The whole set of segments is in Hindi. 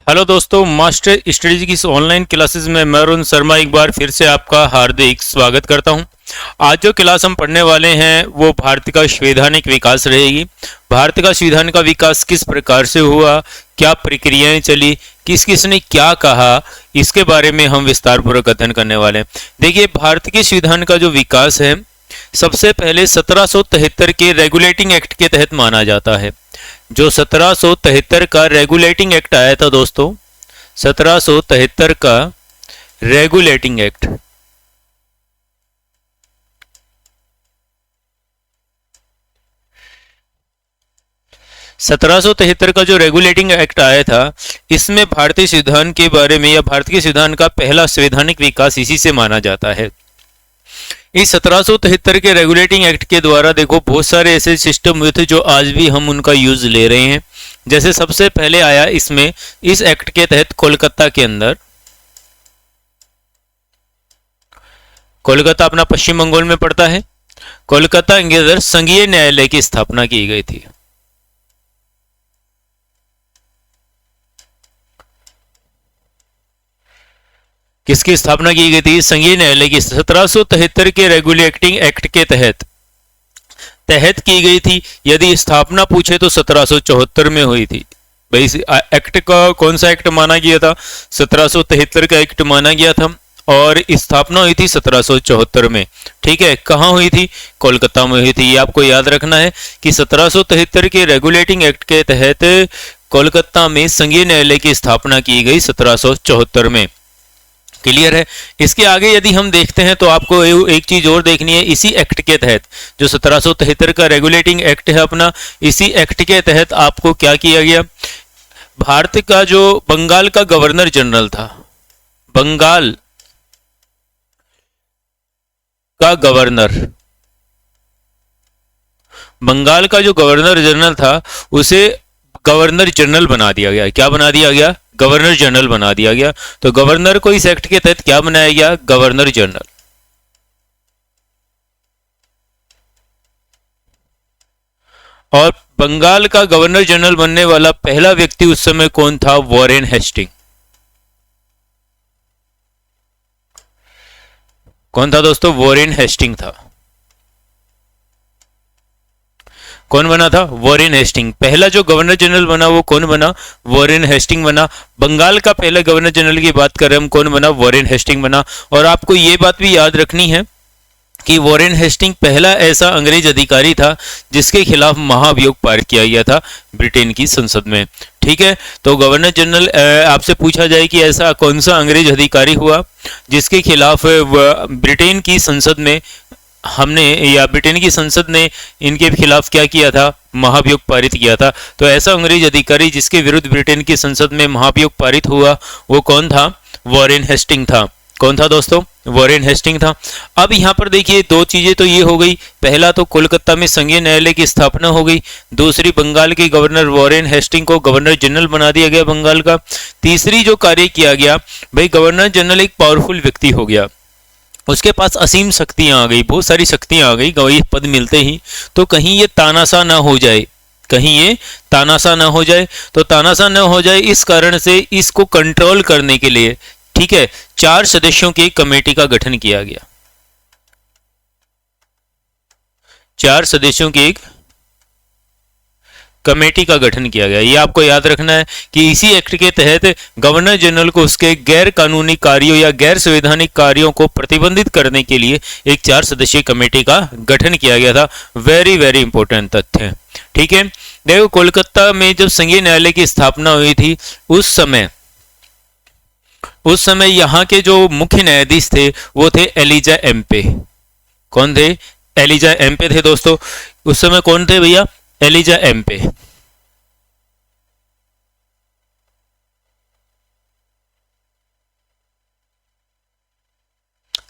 हेलो दोस्तों, मास्टर स्ट्रेटजी की इस ऑनलाइन क्लासेस में मैं अरुण शर्मा एक बार फिर से आपका हार्दिक स्वागत करता हूं। आज जो क्लास हम पढ़ने वाले हैं वो भारत का संवैधानिक विकास रहेगी। भारत का संविधान का विकास किस प्रकार से हुआ, क्या प्रक्रियाएं चली, किस किसने क्या कहा, इसके बारे में हम विस्तार पूर्वक अध्ययन करने वाले हैं। देखिए, भारत के संविधान का जो विकास है सबसे पहले 1773 के रेगुलेटिंग एक्ट के तहत माना जाता है। जो 1773 का रेगुलेटिंग एक्ट आया था दोस्तों, 1773 का रेगुलेटिंग एक्ट, का जो रेगुलेटिंग एक्ट आया था, इसमें भारतीय संविधान के बारे में या भारत के संविधान का पहला संवैधानिक विकास इसी से माना जाता है। इस 1773 के रेगुलेटिंग एक्ट के द्वारा देखो बहुत सारे ऐसे सिस्टम हुए थे जो आज भी हम उनका यूज ले रहे हैं। जैसे सबसे पहले आया इसमें, इस एक्ट के तहत कोलकाता के अंदर, कोलकाता अपना पश्चिम बंगाल में पड़ता है, कोलकाता के अंदर संघीय न्यायालय की स्थापना की गई थी। किसकी स्थापना की गई थी? संघीय न्यायालय की 1773 के रेगुलेटिंग एक्ट के तहत की गई थी। यदि स्थापना पूछे तो 1774 में हुई थी। भाई एक्ट का कौन सा एक्ट माना गया था? 1773 का एक्ट माना गया था और स्थापना हुई थी 1774 में। ठीक है, कहाँ हुई थी? कोलकाता में हुई थी। ये आपको याद रखना है कि 1773 के रेगुलेटिंग एक्ट के तहत कोलकाता में संघीय न्यायालय की स्थापना की गई 1774 में। क्लियर है? इसके आगे यदि हम देखते हैं तो आपको एक चीज और देखनी है। इसी एक्ट के तहत, जो 1773 का रेगुलेटिंग एक्ट है अपना, इसी एक्ट के तहत आपको क्या किया गया? भारत का जो बंगाल का गवर्नर जनरल था, बंगाल का जो गवर्नर जनरल था उसे गवर्नर जनरल बना दिया गया। क्या बना दिया गया? गवर्नर जनरल बना दिया गया। तो गवर्नर को इस एक्ट के तहत क्या बनाया गया? Governor general. और बंगाल का गवर्नर जनरल बनने वाला पहला व्यक्ति उस समय कौन था? Warren Hasting. कौन था दोस्तों? वॉरेन हेस्टिंग था। कौन बना था? Warren Hasting. पहला जो गवर्नर जनरल बना वो कौन बना? वॉरेन हेस्टिंग बना। बंगाल का पहला गवर्नर जनरल की बात कर रहे हैं हम, कौन बना? वॉरेन हेस्टिंग बना। और आपको ये बात भी याद रखनी है कि वॉरेन हेस्टिंग पहला ऐसा अंग्रेज अधिकारी था जिसके खिलाफ महाभियोग पारित किया गया था ब्रिटेन की संसद में। ठीक है, तो गवर्नर जनरल आपसे पूछा जाए कि ऐसा कौन सा अंग्रेज अधिकारी हुआ जिसके खिलाफ ब्रिटेन की संसद में ब्रिटेन की संसद ने इनके खिलाफ क्या किया था? महाभियोग पारित किया था। तो ऐसा अंग्रेज अधिकारी जिसके विरुद्ध ब्रिटेन की संसद में महाभियोग पारित हुआ वो कौन था? वॉरेन हेस्टिंग था। कौन था दोस्तों? वॉरेन हेस्टिंग था। अब यहां पर देखिए दो चीजें तो ये हो गई। पहला तो कोलकाता में संघीय न्यायालय की स्थापना हो गई। दूसरी, बंगाल के गवर्नर वॉरेन हेस्टिंग को गवर्नर जनरल बना दिया गया बंगाल का। तीसरी जो कार्य किया गया, भाई गवर्नर जनरल एक पावरफुल व्यक्ति हो गया, उसके पास असीम शक्तियां आ गई, बहुत सारी शक्तियां आ गई गवाही पद मिलते ही। तो कहीं ये तानाशाह ना हो जाए, तो तानाशाह ना हो जाए, इस कारण से इसको कंट्रोल करने के लिए, ठीक है, 4 सदस्यों की कमेटी का गठन किया गया। 4 सदस्यों की एक कमेटी का गठन किया गया। ये आपको याद रखना है कि इसी एक्ट के तहत गवर्नर जनरल को उसके गैर कानूनी कार्यों या गैर संवैधानिक कार्यों को प्रतिबंधित करने के लिए एक 4 सदस्यीय कमेटी का गठन किया गया था। वेरी वेरी इंपॉर्टेंट तथ्य है। ठीक है, देखो कोलकाता में जब संघीय न्यायालय की स्थापना हुई थी उस समय यहाँ के जो मुख्य न्यायाधीश थे वो थे एलिजा एम्पे। कौन थे? एलिजा एम्पे थे दोस्तों। उस समय कौन थे भैया? एलिजा एम्पे।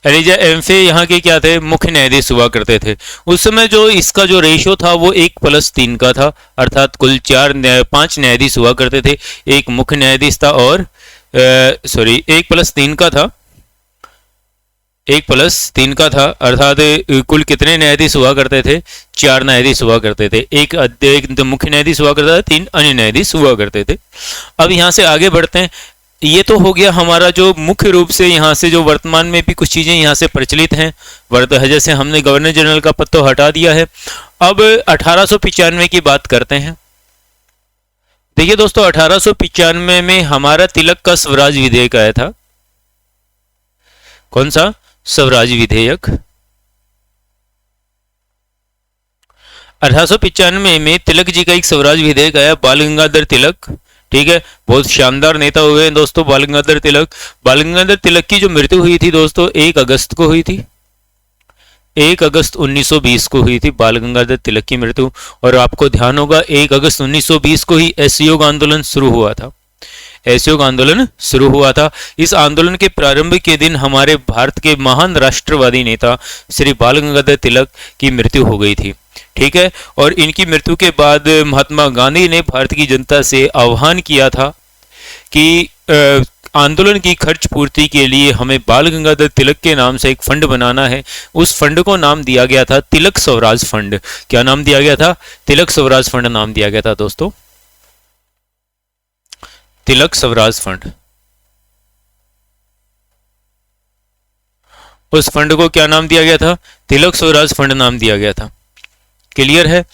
एलिजा एम्पे यहाँ के क्या थे? मुख्य न्यायाधीश हुआ करते थे। उस समय जो इसका जो रेशियो था वो 1+3 का था, अर्थात कुल 5 न्यायाधीश हुआ करते थे। एक मुख्य न्यायाधीश था और 1+3 का था 1+3 का था, अर्थात कुल कितने न्यायाधीश हुआ करते थे? 4 न्यायाधीश हुआ करते थे। एक मुख्य न्यायाधीश हुआ करता था, 3 अन्य न्यायाधीश हुआ करते थे। अब यहाँ से आगे बढ़ते हैं। ये तो हो गया हमारा जो मुख्य रूप से यहाँ से जो वर्तमान में भी कुछ चीजें यहाँ से प्रचलित हैं, जैसे हमने गवर्नर जनरल का पद तो हटा दिया है। अब 1895 की बात करते हैं। देखिए दोस्तों, 1895 में हमारा तिलक का स्वराज विधेयक आया था। कौन सा? स्वराज विधेयक। 1895 में तिलक जी का एक स्वराज विधेयक आया, बाल गंगाधर तिलक। ठीक है, बहुत शानदार नेता हुए हैं दोस्तों बाल गंगाधर तिलक। बाल गंगाधर तिलक की जो मृत्यु हुई थी दोस्तों 1 अगस्त को हुई थी। 1 अगस्त 1920 को हुई थी बाल गंगाधर तिलक की मृत्यु। और आपको ध्यान होगा 1 अगस्त 1920 को ही असहयोग आंदोलन शुरू हुआ था। असहयोग आंदोलन शुरू हुआ था। इस आंदोलन के प्रारंभ के दिन हमारे भारत के महान राष्ट्रवादी नेता श्री बाल गंगाधर तिलक की मृत्यु हो गई थी। ठीक है, और इनकी मृत्यु के बाद महात्मा गांधी ने भारत की जनता से आह्वान किया था कि आंदोलन की खर्च पूर्ति के लिए हमें बाल गंगाधर तिलक के नाम से एक फंड बनाना है। उस फंड को नाम दिया गया था तिलक स्वराज फंड। क्या नाम दिया गया था? तिलक स्वराज फंड नाम दिया गया था दोस्तों, तिलक स्वराज फंड। उस फंड को क्या नाम दिया गया था? तिलक स्वराज फंड नाम दिया गया था। क्लियर है?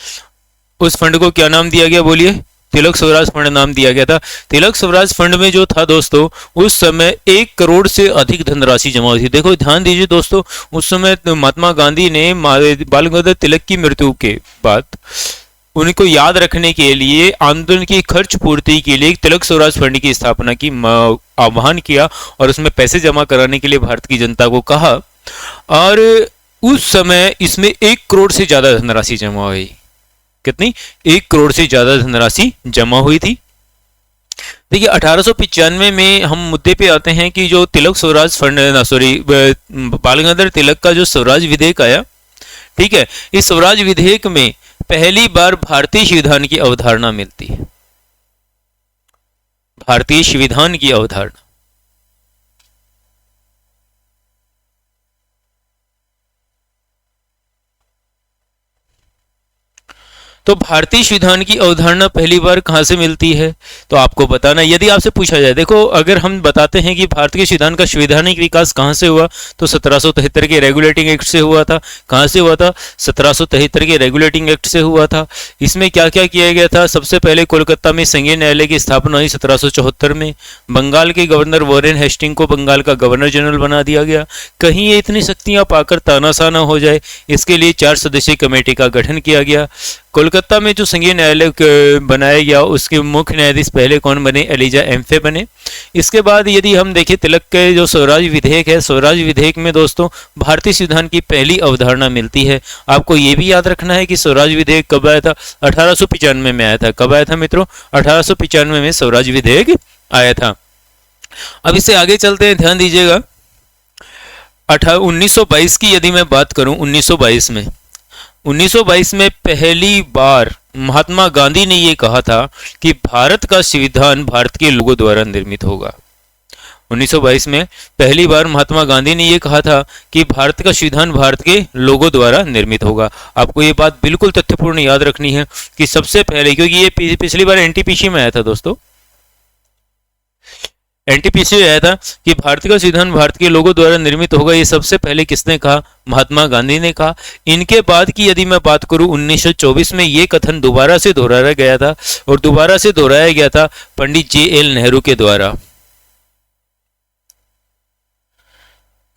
उस फंड को क्या नाम दिया गया? बोलिए। तिलक स्वराज फंड नाम दिया गया था। तिलक स्वराज फंड में जो था दोस्तों, उस समय 1 करोड़ से अधिक धनराशि जमा हुई थी। देखो ध्यान दीजिए दोस्तों, उस समय महात्मा गांधी ने बाल गंगाधर तिलक की मृत्यु के बाद उनको याद रखने के लिए आंदोलन की खर्च पूर्ति के लिए तिलक स्वराज फंड की स्थापना की आह्वान किया और उसमें पैसे जमा कराने के लिए भारत की जनता को कहा। और उस समय इसमें 1 करोड़ से ज्यादा धनराशि जमा हुई। कितनी? 1 करोड़ से ज्यादा धनराशि जमा हुई थी। देखिए 1895 में हम मुद्दे पे आते हैं कि जो तिलक स्वराज फंड बाल गंगाधर तिलक का जो स्वराज विधेयक आया, ठीक है, इस स्वराज विधेयक में पहली बार भारतीय संविधान की अवधारणा मिलती है। भारतीय संविधान की अवधारणा। तो भारतीय संविधान की अवधारणा पहली बार कहां से मिलती है? तो आपको बताना। यदि आपसे पूछा जाए, देखो अगर हम बताते हैं कि भारतीय संविधान का संवैधानिक विकास कहां से हुआ, तो 1773 के रेगुलेटिंग एक्ट से हुआ था। कहां से हुआ था? 1773 के रेगुलेटिंग एक्ट से हुआ था। इसमें क्या क्या किया गया था? सबसे पहले कोलकाता में संघीय न्यायालय की स्थापना हुई 1774 में। बंगाल के गवर्नर वॉरेन हेस्टिंग को बंगाल का गवर्नर जनरल बना दिया गया। कहीं ये इतनी शक्तियां पाकर तानाशाह न हो जाए, इसके लिए 4 सदस्यीय कमेटी का गठन किया गया। कोलकाता में जो संघीय न्यायालय बनाया गया, उसके मुख्य न्यायाधीश पहले कौन बने? एलिजा एम्फे बने। इसके बाद यदि हम देखें तिलक के जो स्वराज विधेयक है, स्वराज विधेयक में दोस्तों भारतीय संविधान की पहली अवधारणा मिलती है। आपको ये भी याद रखना है कि स्वराज विधेयक कब आया था? 1895 में आया था। कब आया था मित्रों? 1895 में स्वराज विधेयक आया था। अब इससे आगे चलते हैं, ध्यान दीजिएगा। 1922 की यदि मैं बात करूं, 1922 में पहली बार महात्मा गांधी ने यह कहा था कि भारत का संविधान भारत के लोगों द्वारा निर्मित होगा। 1922 में पहली बार महात्मा गांधी ने यह कहा था कि भारत का संविधान भारत के लोगों द्वारा निर्मित होगा। आपको ये बात बिल्कुल तथ्यपूर्ण याद रखनी है कि सबसे पहले, क्योंकि ये पिछली बार एनटीपीसी में आया था दोस्तों, एनटीपीसी आया था कि भारत का संविधान भारत के लोगों द्वारा निर्मित होगा। ये सबसे पहले किसने कहा? महात्मा गांधी ने कहा। इनके बाद की यदि मैं बात करूं, 1924 में ये कथन दोबारा से दोहराया गया था, और दोबारा से दोहराया गया था पंडित जे.एल. नेहरू के द्वारा।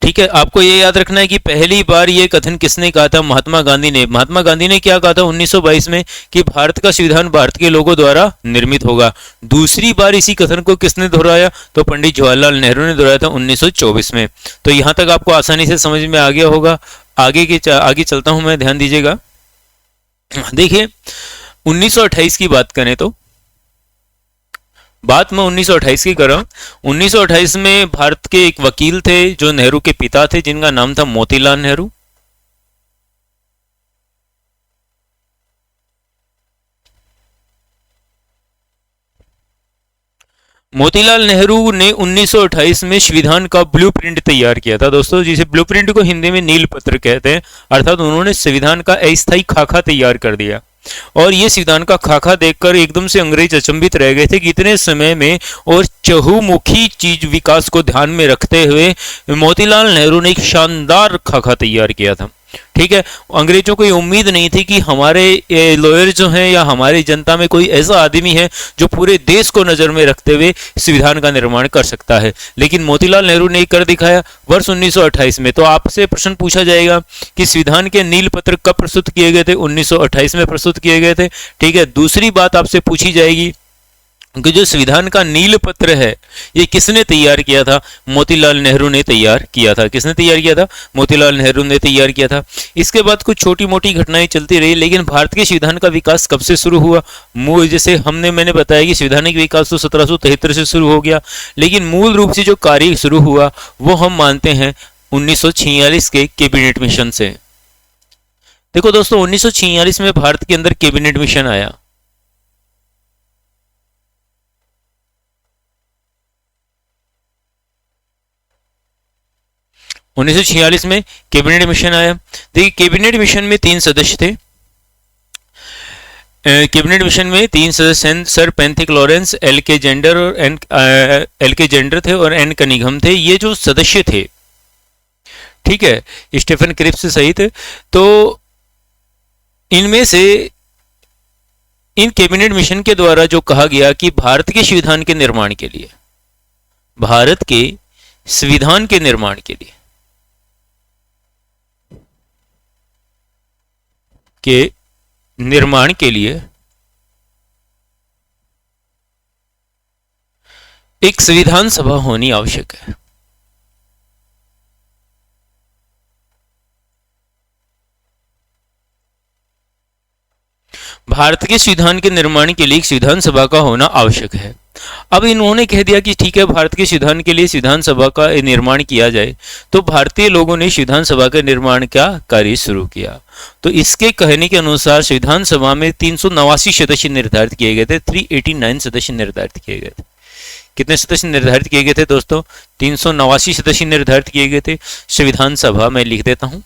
ठीक है, आपको ये याद रखना है कि पहली बार ये कथन किसने कहा था? महात्मा गांधी ने। महात्मा गांधी ने क्या कहा था 1922 में? कि भारत का संविधान भारत के लोगों द्वारा निर्मित होगा। दूसरी बार इसी कथन को किसने दोहराया? तो पंडित जवाहरलाल नेहरू ने दोहराया था 1924 में। तो यहां तक आपको आसानी से समझ में आ गया होगा। आगे चलता हूं मैं, ध्यान दीजिएगा। देखिए 1928 की बात करें तो, बात मैं 1928 की कर रहा हूं। 1928 में भारत के एक वकील थे जो नेहरू के पिता थे, जिनका नाम था मोतीलाल नेहरू। मोतीलाल नेहरू ने 1928 में संविधान का ब्लूप्रिंट तैयार किया था दोस्तों, जिसे ब्लूप्रिंट को हिंदी में नील पत्र कहते हैं, अर्थात उन्होंने संविधान का अस्थायी खाका तैयार कर दिया। और ये संविधान का खाका देखकर एकदम से अंग्रेज अचंभित रह गए थे कि इतने समय में और चहुमुखी चीज विकास को ध्यान में रखते हुए मोतीलाल नेहरू ने एक शानदार खाका तैयार किया था। ठीक है, अंग्रेजों को ये उम्मीद नहीं थी कि हमारे लॉयर जो हैं या हमारी जनता में कोई ऐसा आदमी है जो पूरे देश को नजर में रखते हुए संविधान का निर्माण कर सकता है, लेकिन मोतीलाल नेहरू ने कर दिखाया वर्ष 1928 में। तो आपसे प्रश्न पूछा जाएगा कि संविधान के नील पत्र कब प्रस्तुत किए गए थे? 1928 में प्रस्तुत किए गए थे। ठीक है, दूसरी बात आपसे पूछी जाएगी कि जो संविधान का नील पत्र है ये किसने तैयार किया था? मोतीलाल नेहरू ने तैयार किया था। किसने तैयार किया था? मोतीलाल नेहरू ने तैयार किया था। इसके बाद कुछ छोटी मोटी घटनाएं चलती रही, लेकिन भारत के संविधान का विकास कब से शुरू हुआ? जैसे मैंने बताया कि संवैधानिक विकास तो 1773 से शुरू हो गया, लेकिन मूल रूप से जो कार्य शुरू हुआ वो हम मानते हैं 1946 के कैबिनेट मिशन से। देखो दोस्तों, 1946 में भारत के अंदर कैबिनेट मिशन आया। उन्नीस सौ छियालीस में कैबिनेट मिशन आया। देखिए, कैबिनेट मिशन में 3 सदस्य थे। कैबिनेट मिशन में 3 सदस्य हैं, सर पेंथिक लॉरेंस, एल के जेंडर थे और एन कनिंघम थे। ये जो सदस्य थे, ठीक है, स्टीफन क्रिप्स सहित, तो इनमें से इन कैबिनेट मिशन के द्वारा जो कहा गया कि भारत के संविधान के निर्माण के लिए, भारत के संविधान के निर्माण के लिए एक संविधान सभा होनी आवश्यक है। भारत के संविधान के निर्माण के लिए एक संविधान सभा का होना आवश्यक है। अब इन्होंने कह दिया कि ठीक है, भारत के संविधान के लिए संविधान सभा का निर्माण किया जाए, तो भारतीय लोगों ने संविधान सभा का निर्माण का कार्य शुरू किया। तो इसके कहने के अनुसार संविधान सभा में 389 सदस्य निर्धारित किए गए थे। 389 सदस्य निर्धारित किए गए थे। कितने सदस्य निर्धारित किए गए थे दोस्तों? 389 सदस्य निर्धारित किए गए थे संविधान सभा। मैं लिख देता हूं,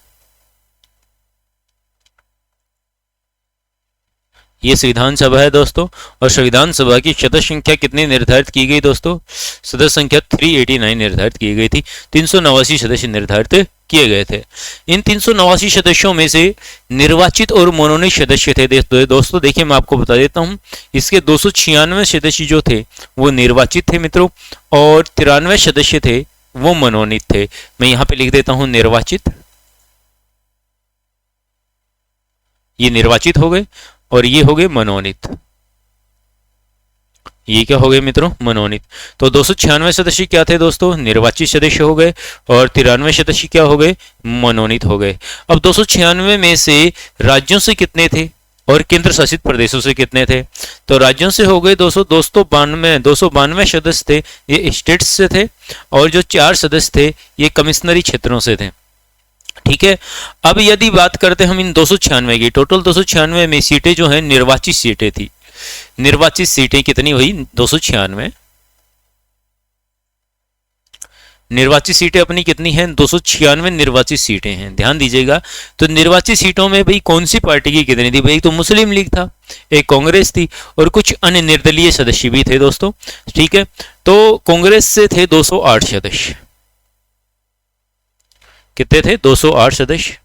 ये संविधान सभा है दोस्तों। और संविधान सभा की सदस्य संख्या कितनी निर्धारित की गई दोस्तों? सदस्य संख्या 389 निर्धारित की गई थी। 389 सदस्य निर्धारित किए गए थे। इन 389 सदस्यों में से निर्वाचित और मनोनीत सदस्य थे दोस्तों। देखिए, मैं आपको बता देता हूं, इसके 296 सदस्य जो थे वो निर्वाचित थे मित्रों, और 93 सदस्य थे वो मनोनीत थे। मैं यहां पे लिख देता हूं निर्वाचित, ये निर्वाचित हो गए, और ये हो गए मनोनीत। ये क्या हो गए मित्रों? मनोनीत। तो 296 सदस्य क्या थे दोस्तों? निर्वाचित सदस्य हो गए, और 93 सदस्य क्या हो गए? मनोनीत हो गए। अब 296 में से राज्यों से कितने थे और केंद्र शासित प्रदेशों से कितने थे? तो राज्यों से हो गए 292 सदस्य थे, ये स्टेट्स से थे, और जो 4 सदस्य थे ये कमिश्नरी क्षेत्रों से थे। ठीक है, अब यदि बात करते हैं हम इन 296 की, टोटल 296 में सीटें जो हैं निर्वाचित सीटें थी। निर्वाचित सीटें कितनी हुई? 296। निर्वाचित सीटें अपनी कितनी हैं? 296 निर्वाचित सीटें हैं। ध्यान दीजिएगा। तो निर्वाचित सीटों में भाई कौन सी पार्टी की कितनी थी? भाई तो मुस्लिम लीग था, एक कांग्रेस थी, और कुछ अन्य निर्दलीय सदस्य भी थे दोस्तों। ठीक है, तो कांग्रेस से थे 208 सदस्य। कितने थे? 208 सदस्य।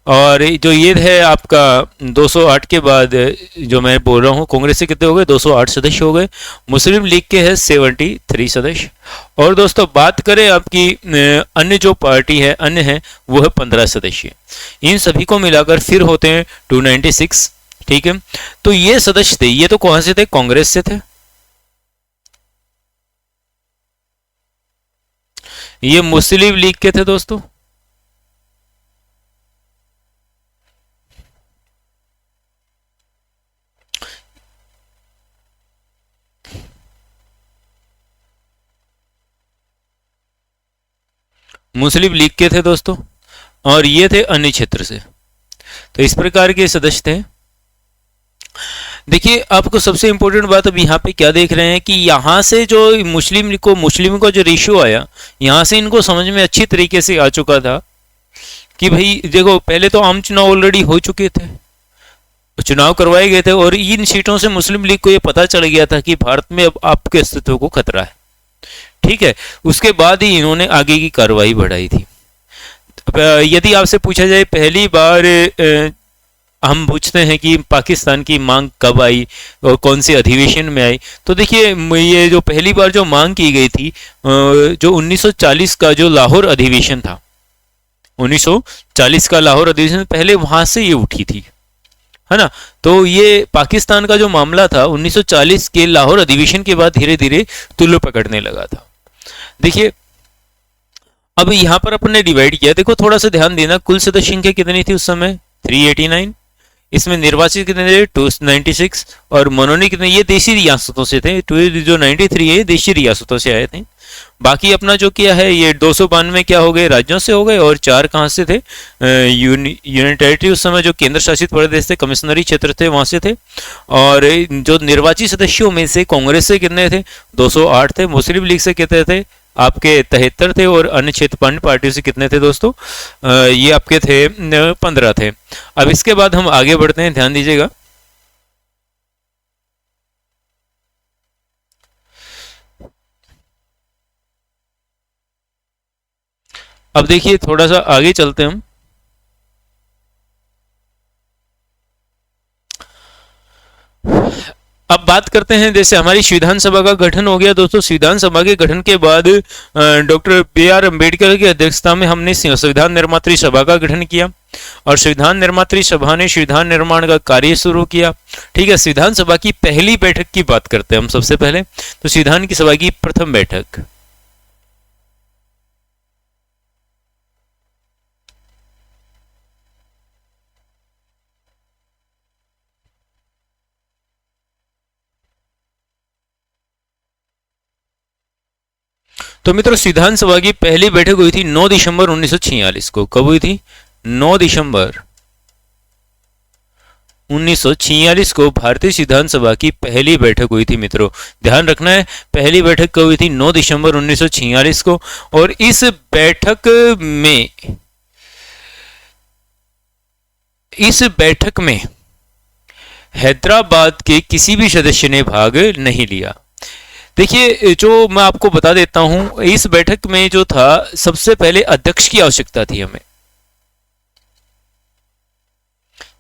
और जो ये है आपका 208 के बाद जो मैं बोल रहा हूँ, कांग्रेस से कितने हो गए? 208 सदस्य हो गए। मुस्लिम लीग के है 73 सदस्य। और दोस्तों बात करें आपकी अन्य जो पार्टी है, अन्य है, वो है 15 सदस्य। इन सभी को मिलाकर फिर होते हैं 296। ठीक है, तो ये सदस्य थे, ये तो कौन से थे? कांग्रेस से थे। ये मुस्लिम लीग के थे दोस्तों। मुस्लिम लीग के थे दोस्तों, और ये थे अन्य क्षेत्र से। तो इस प्रकार के सदस्य थे। देखिए, आपको सबसे इंपॉर्टेंट बात अब यहाँ पे क्या देख रहे हैं कि यहाँ से जो मुस्लिम का जो रेशियो आया, यहाँ से इनको समझ में अच्छी तरीके से आ चुका था कि भाई देखो, पहले तो आम चुनाव ऑलरेडी हो चुके थे, चुनाव करवाए गए थे, और इन सीटों से मुस्लिम लीग को ये पता चल गया था कि भारत में अब आपके अस्तित्व को खतरा है। ठीक है, उसके बाद ही इन्होंने आगे की कार्रवाई बढ़ाई थी। यदि आपसे पूछा जाए पहली बार हम पूछते हैं कि पाकिस्तान की मांग कब आई और कौन से अधिवेशन में आई, तो देखिए ये जो पहली बार जो मांग की गई थी, जो 1940 का जो लाहौर अधिवेशन था, 1940 का लाहौर अधिवेशन, पहले वहां से ये उठी थी, है ना। तो ये पाकिस्तान का जो मामला था 1940 के लाहौर अधिवेशन के बाद धीरे धीरे तुल्य पकड़ने लगा था। देखिए, अब यहां पर अपने डिवाइड किया, देखो थोड़ा सा ध्यान देना, कुल सदस्य संख्या कितनी थी उस समय, 389। इसमें निर्वाचित कितने थे, 296, और मनोनीत कितने, ये देशी रियासतों से थे, जो 93 है देशी रियासतों से आए थे। बाकी अपना जो किया है ये 292 क्या हो गए, राज्यों से हो गए, और 4 कहाँ से थे, यूनियन टेरिटरी उस समय जो केंद्र शासित प्रदेश थे, कमिश्नरी क्षेत्र थे, वहां से थे। और जो निर्वाचित सदस्यों में से कांग्रेस से कितने थे, 208 थे, मुस्लिम लीग से कितने थे, आपके 73 थे, और अन्य क्षेत्रपाल पार्टियों से कितने थे दोस्तों, ये आपके थे 15 थे। अब इसके बाद हम आगे बढ़ते हैं, ध्यान दीजिएगा। अब देखिए थोड़ा सा आगे चलते हैं हम। अब बात करते हैं, जैसे हमारी संविधान सभा का गठन हो गया दोस्तों। संविधान सभा के गठन के बाद डॉक्टर बी.आर. अम्बेडकर की अध्यक्षता में हमने संविधान निर्मात्री सभा का गठन किया, और संविधान निर्मात्री सभा ने संविधान निर्माण का कार्य शुरू किया। ठीक है, संविधान सभा की पहली बैठक की बात करते हैं हम सबसे पहले। तो संविधान की सभा की प्रथम बैठक, तो मित्रों संविधान सभा की पहली बैठक हुई थी 9 दिसंबर 1946 को। कब हुई थी, 9 दिसंबर 1946 को भारतीय संविधान सभा की पहली बैठक हुई थी मित्रों। ध्यान रखना है, पहली बैठक कब हुई थी, 9 दिसंबर 1946 को। और इस बैठक में हैदराबाद के किसी भी सदस्य ने भाग नहीं लिया। देखिए, जो मैं आपको बता देता हूं, इस बैठक में जो था, सबसे पहले अध्यक्ष की आवश्यकता थी हमें।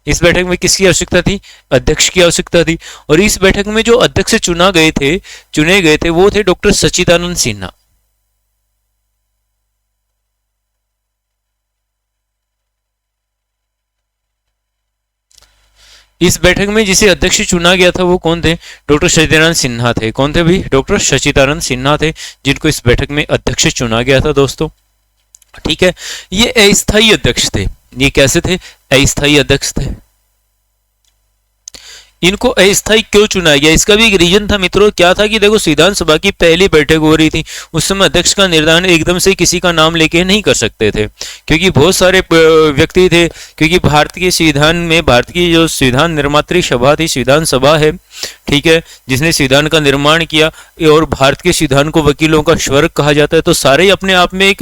इस बैठक में किसकी आवश्यकता थी, अध्यक्ष की आवश्यकता थी। और इस बैठक में जो अध्यक्ष चुने गए थे वो थे डॉक्टर सच्चिदानंद सिन्हा। इस बैठक में जिसे अध्यक्ष चुना गया था वो कौन थे, डॉक्टर सच्चिदानंद सिन्हा थे। कौन थे भाई, डॉक्टर सच्चिदानंद सिन्हा थे, जिनको इस बैठक में अध्यक्ष चुना गया था दोस्तों। ठीक है, ये अस्थायी अध्यक्ष थे। ये कैसे थे, अस्थायी अध्यक्ष थे। इनको अस्थायी क्यों चुना गया, इसका भी एक रीजन था मित्रों। क्या था कि देखो, संविधान सभा की पहली बैठक हो रही थी, उस समय अध्यक्ष का निर्धारण एकदम से किसी का नाम लेके नहीं कर सकते थे, क्योंकि बहुत सारे व्यक्ति थे। क्योंकि भारत के संविधान में, भारत की जो संविधान निर्मात्री सभा थी, संविधान सभा है, ठीक है, जिसने संविधान का निर्माण किया, और भारत के संविधान को वकीलों का स्वर्ग कहा जाता है, तो सारे अपने आप में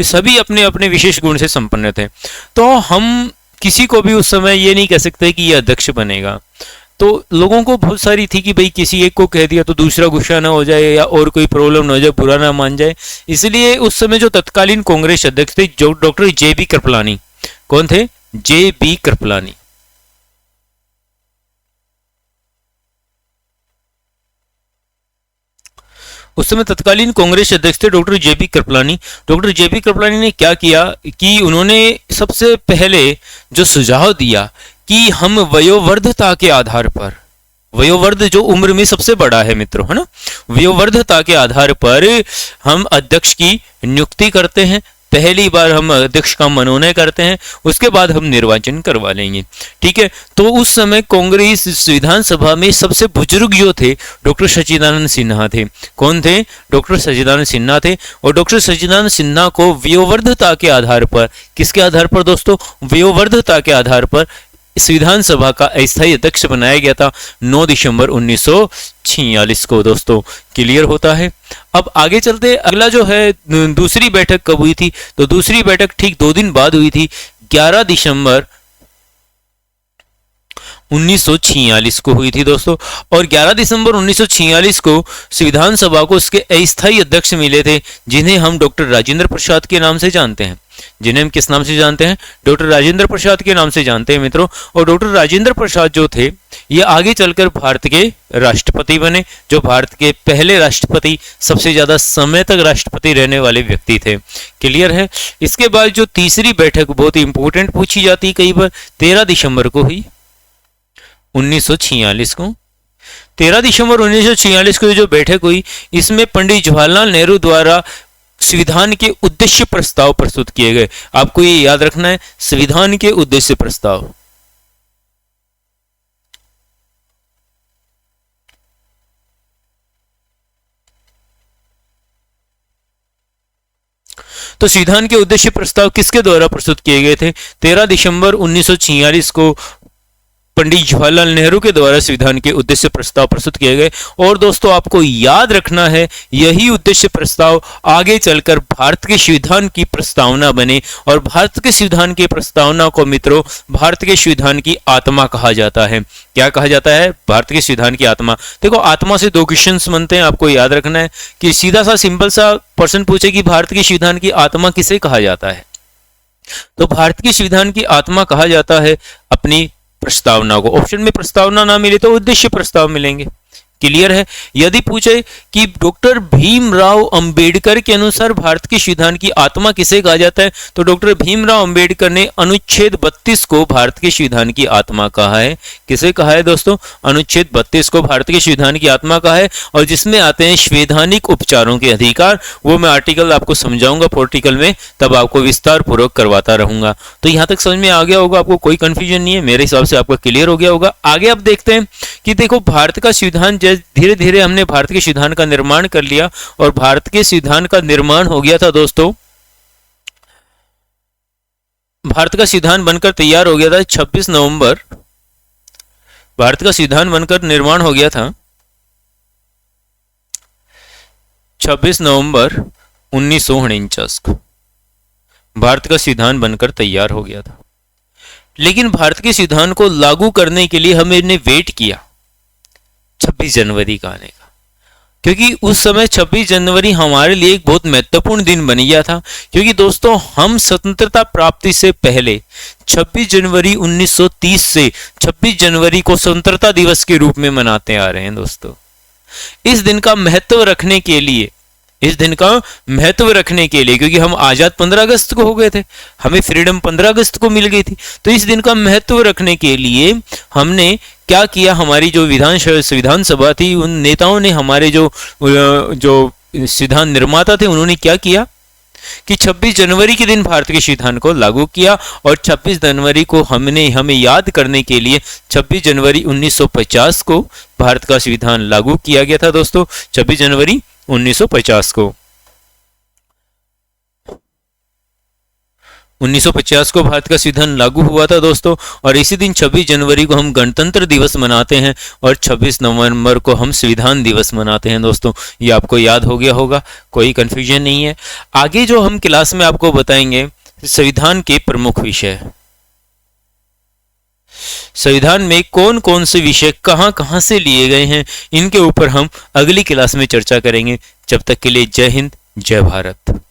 सभी अपने अपने विशेष गुण से संपन्न थे। तो हम किसी को भी उस समय ये नहीं कह सकते कि ये अध्यक्ष बनेगा। तो लोगों को बहुत सारी थी कि भाई किसी एक को कह दिया तो दूसरा गुस्सा ना हो जाए, या और कोई प्रॉब्लम ना हो जाए, बुरा ना मान जाए। इसलिए उस समय जो तत्कालीन कांग्रेस अध्यक्ष थे, जो डॉक्टर जे.बी. कृपलानी। कौन थे, जे.बी. कृपलानी। उस समय तत्कालीन कांग्रेस अध्यक्ष थे doctor JB. Kripalani. Doctor JB. Kripalani ने क्या किया कि उन्होंने सबसे पहले जो सुझाव दिया कि हम वयोवर्धता के आधार पर, वयोवर्ध जो उम्र में सबसे बड़ा है मित्रों, है ना, वयोवर्धता के आधार पर हम अध्यक्ष की नियुक्ति करते हैं। पहली बार हम अध्यक्ष का मनोनयन करते हैं, उसके बाद हम निर्वाचन करवा लेंगे। ठीक है, तो उस समय कांग्रेस संविधान सभा में सबसे बुजुर्ग जो थे डॉक्टर सच्चिदानंद सिन्हा थे। कौन थे, डॉक्टर सच्चिदानंद सिन्हा थे। और डॉक्टर सच्चिदानंद सिन्हा को वयोवर्धता के आधार पर, किसके आधार पर दोस्तों, वयोवर्धता के आधार पर संविधान सभा का अस्थायी अध्यक्ष बनाया गया था 9 दिसंबर 1946 को दोस्तों। क्लियर होता है। अब आगे चलते, अगला जो है दूसरी बैठक कब हुई थी, तो दूसरी बैठक ठीक 2 दिन बाद हुई थी, 11 दिसंबर 1946 को हुई थी दोस्तों। और 11 दिसंबर 1946 को संविधान सभा को उसके अस्थायी अध्यक्ष मिले थे, जिन्हें हम डॉक्टर राजेंद्र प्रसाद के नाम से जानते हैं। जिन्हें हम किस नाम से जानते हैं? डॉक्टर राजेंद्र प्रसाद के नाम से जानते हैं मित्रों। और डॉक्टर राजेंद्र प्रसाद जो थे, ये आगे चलकर भारत के राष्ट्रपति बने, जो भारत के पहले राष्ट्रपति, सबसे ज्यादा समय तक राष्ट्रपति रहने वाले व्यक्ति थे। क्लियर है। इसके बाद जो तीसरी बैठक बहुत ही इंपॉर्टेंट पूछी जाती है कई बार, 13 दिसंबर को हुई 1946 को। 13 दिसंबर 1946 को जो बैठक हुई, इसमें पंडित जवाहरलाल नेहरू द्वारा संविधान के उद्देश्य प्रस्ताव प्रस्तुत किए गए। आपको ये याद रखना है, संविधान के उद्देश्य प्रस्ताव। तो संविधान के उद्देश्य प्रस्ताव किसके द्वारा प्रस्तुत किए गए थे? 13 दिसंबर 1946 को पंडित जवाहरलाल नेहरू के द्वारा संविधान के उद्देश्य प्रस्ताव प्रस्तुत किए गए। और दोस्तों आपको याद रखना है, यही उद्देश्य प्रस्ताव आगे चलकर भारत के संविधान की प्रस्तावना बने। और भारत के संविधान की प्रस्तावना को मित्रों भारत के संविधान की आत्मा कहा जाता है। क्या कहा जाता है? भारत के संविधान की आत्मा। देखो, आत्मा से 2 क्वेश्चंस बनते हैं, आपको याद रखना है कि सीधा सा सिंपल सा प्रश्न पूछे कि भारत के संविधान की आत्मा किसे कहा जाता है, तो भारत के संविधान की आत्मा कहा जाता है अपनी प्रस्तावना को। ऑप्शन में प्रस्तावना ना मिले तो उद्देश्य प्रस्ताव मिलेंगे। क्लियर है। यदि पूछे कि डॉक्टर भीमराव अंबेडकर के अनुसार भारत के संविधान की आत्मा किसे कहा जाता है, तो डॉक्टर भीमराव अंबेडकर ने अनुच्छेद 32 को भारत के संविधान की आत्मा कहा है। किसे कहा है दोस्तों? अनुच्छेद 32 को भारत के संविधान की आत्मा कहा है। और जिसमें आते हैं संवैधानिक उपचारों के अधिकार, वो मैं आर्टिकल आपको समझाऊंगा पॉलिटिकल में, तब आपको विस्तार पूर्वक करवाता रहूंगा। तो यहां तक समझ में आ गया होगा, आपको कोई कंफ्यूजन नहीं है, मेरे हिसाब से आपका क्लियर हो गया होगा। आगे आप देखते हैं कि देखो, भारत का संविधान धीरे धीरे हमने भारत के संविधान का निर्माण कर लिया, और भारत के संविधान का निर्माण हो गया था दोस्तों, भारत का संविधान बनकर तैयार हो गया था 26 नवंबर, भारत का संविधान बनकर निर्माण हो गया था 26 नवंबर 1949 को भारत का संविधान बनकर तैयार हो गया था। लेकिन भारत के संविधान को लागू करने के लिए हमने वेट किया 26 जनवरी का आने का, क्योंकि उस समय 26 जनवरी हमारे लिए एक बहुत महत्वपूर्ण दिन बन गया था। क्योंकि दोस्तों हम स्वतंत्रता प्राप्ति से पहले 26 जनवरी 1930 से 26 जनवरी को स्वतंत्रता दिवस के रूप में मनाते आ रहे हैं दोस्तों। इस दिन का महत्व रखने के लिए, क्योंकि हम आजाद 15 अगस्त को हो गए थे, हमें फ्रीडम 15 अगस्त को मिल गई थी, तो इस दिन का महत्व रखने के लिए हमने क्या किया, हमारी जो संविधान सभा थी, उन नेताओं ने, हमारे जो संविधान निर्माता थे, उन्होंने क्या किया कि 26 जनवरी के दिन भारत के संविधान को लागू किया। और 26 जनवरी को हमें याद करने के लिए 26 जनवरी 1950 को भारत का संविधान लागू किया गया था दोस्तों। 26 जनवरी 1950 को 1950 को भारत का संविधान लागू हुआ था दोस्तों। और इसी दिन 26 जनवरी को हम गणतंत्र दिवस मनाते हैं, और 26 नवंबर को हम संविधान दिवस मनाते हैं दोस्तों। ये आपको याद हो गया होगा, कोई कंफ्यूजन नहीं है। आगे जो हम क्लास में आपको बताएंगे संविधान के प्रमुख विषय, संविधान में कौन कौन से विषय कहां कहां से लिए गए हैं, इनके ऊपर हम अगली क्लास में चर्चा करेंगे। जब तक के लिए जय हिंद, जय भारत।